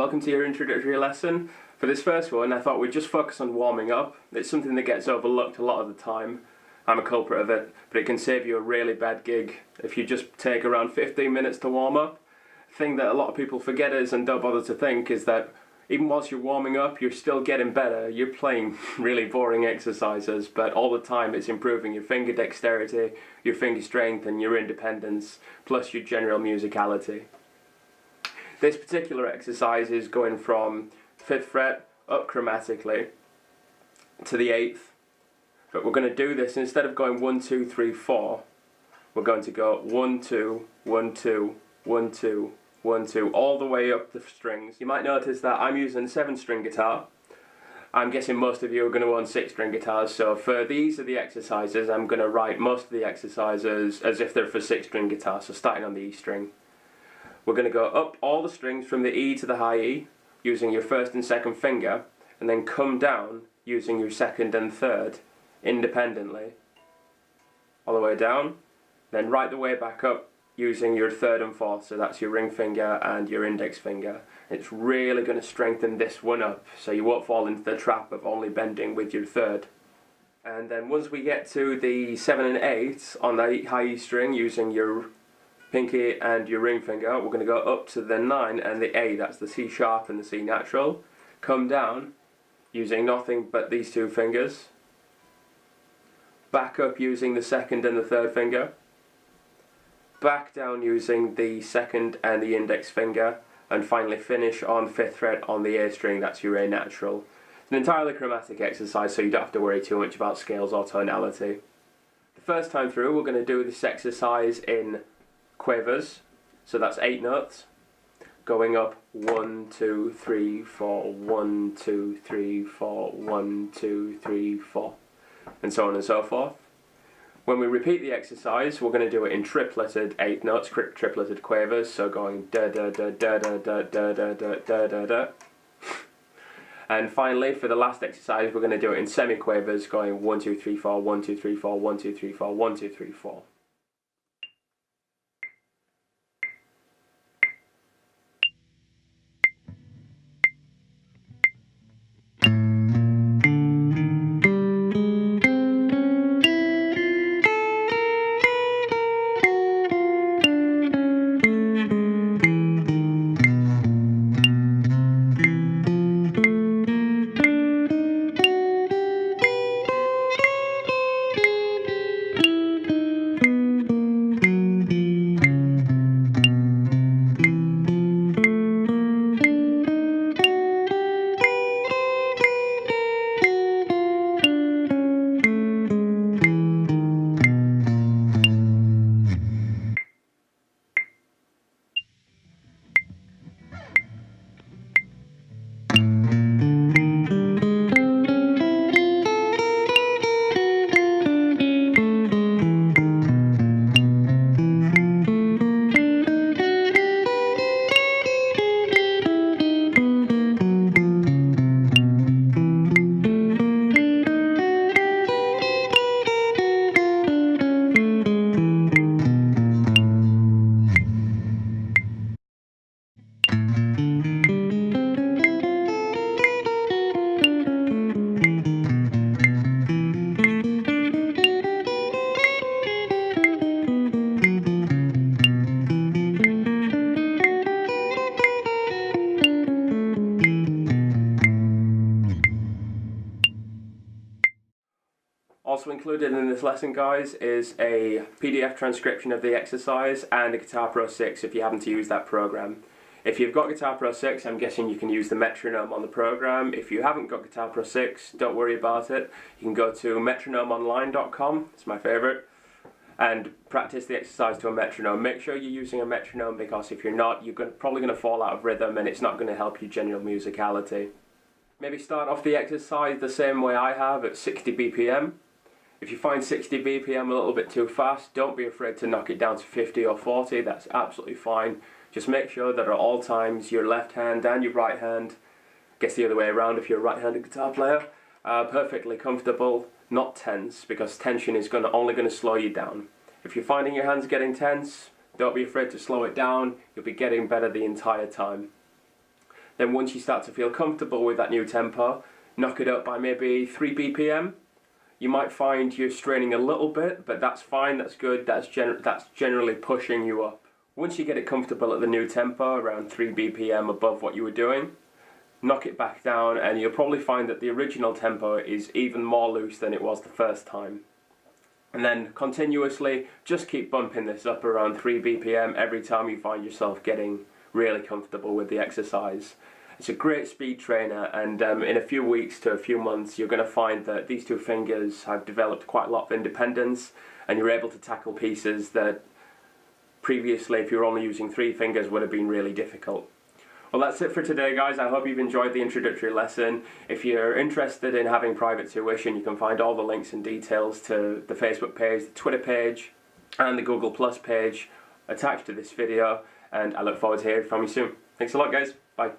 welcome to your introductory lesson. For this first one, I thought we'd just focus on warming up. It's something that gets overlooked a lot of the time. I'm a culprit of it, but it can save you a really bad gig if you just take around 15 minutes to warm up. The thing that a lot of people forget is, and don't bother to think, is that even whilst you're warming up, you're still getting better. You're playing really boring exercises, but all the time it's improving your finger dexterity, your finger strength, and your independence, plus your general musicality. This particular exercise is going from 5th fret up chromatically to the 8th, but we're going to do this instead of going 1, 2, 3, 4. We're going to go 1, 2, 1, 2, 1, 2, 1, 2, all the way up the strings. You might notice that I'm using a 7-string guitar. I'm guessing most of you are going to own 6-string guitars, so for these are the exercises, I'm going to write most of the exercises as if they're for 6-string guitars, so starting on the E string. We're going to go up all the strings from the E to the high E using your 1st and 2nd finger, and then come down using your 2nd and 3rd independently. All the way down, then right the way back up using your 3rd and 4th, so that's your ring finger and your index finger. It's really going to strengthen this one up, so you won't fall into the trap of only bending with your 3rd. And then once we get to the 7 and 8 on the high E string using your pinky and your ring finger, we're going to go up to the 9 and the A, that's the C sharp and the C natural. Come down using nothing but these 2 fingers. Back up using the 2nd and the 3rd finger. Back down using the 2nd and the index finger. And finally finish on 5th fret on the A string, that's your A natural. It's an entirely chromatic exercise, so you don't have to worry too much about scales or tonality. The first time through, we're going to do this exercise in quavers, so that's 8 notes, going up 1, 2, 3, 4, 1, 2, 3, 4, 1, 2, 3, 4, and so on and so forth. When we repeat the exercise, we're going to do it in tripleted 8 notes, tripleted quavers, so going da da da da da da da da da da da da. And finally, for the last exercise, we're going to do it in semi-quavers, going 1, 2, 3, 4, 1, 2, 3, 4, 1, 2, 3, 4, 1, 2, 3, 4. Also included in this lesson, guys, is a PDF transcription of the exercise and a Guitar Pro 6 if you happen to use that program. If you've got Guitar Pro 6, I'm guessing you can use the metronome on the program. If you haven't got Guitar Pro 6, don't worry about it. You can go to metronomeonline.com, it's my favourite, and practice the exercise to a metronome. Make sure you're using a metronome, because if you're not, you're probably going to fall out of rhythm and it's not going to help your general musicality. Maybe start off the exercise the same way I have, at 60 BPM. If you find 60 BPM a little bit too fast, don't be afraid to knock it down to 50 or 40, that's absolutely fine. Just make sure that at all times your left hand and your right hand, I guess the other way around if you're a right-handed guitar player, are perfectly comfortable, not tense, because tension is only going to slow you down. If you're finding your hands getting tense, don't be afraid to slow it down, you'll be getting better the entire time. Then once you start to feel comfortable with that new tempo, knock it up by maybe 3 BPM. You might find you're straining a little bit, but that's fine, that's good, that's generally pushing you up. Once you get it comfortable at the new tempo, around 3 BPM above what you were doing, knock it back down and you'll probably find that the original tempo is even more loose than it was the first time. And then continuously, just keep bumping this up around 3 BPM every time you find yourself getting really comfortable with the exercise. It's a great speed trainer, and in a few weeks to a few months you're going to find that these two fingers have developed quite a lot of independence and you're able to tackle pieces that previously, if you were only using 3 fingers, would have been really difficult. Well, that's it for today, guys. I hope you've enjoyed the introductory lesson. If you're interested in having private tuition, you can find all the links and details to the Facebook page, the Twitter page and the Google Plus page attached to this video, and I look forward to hearing from you soon. Thanks a lot, guys. Bye.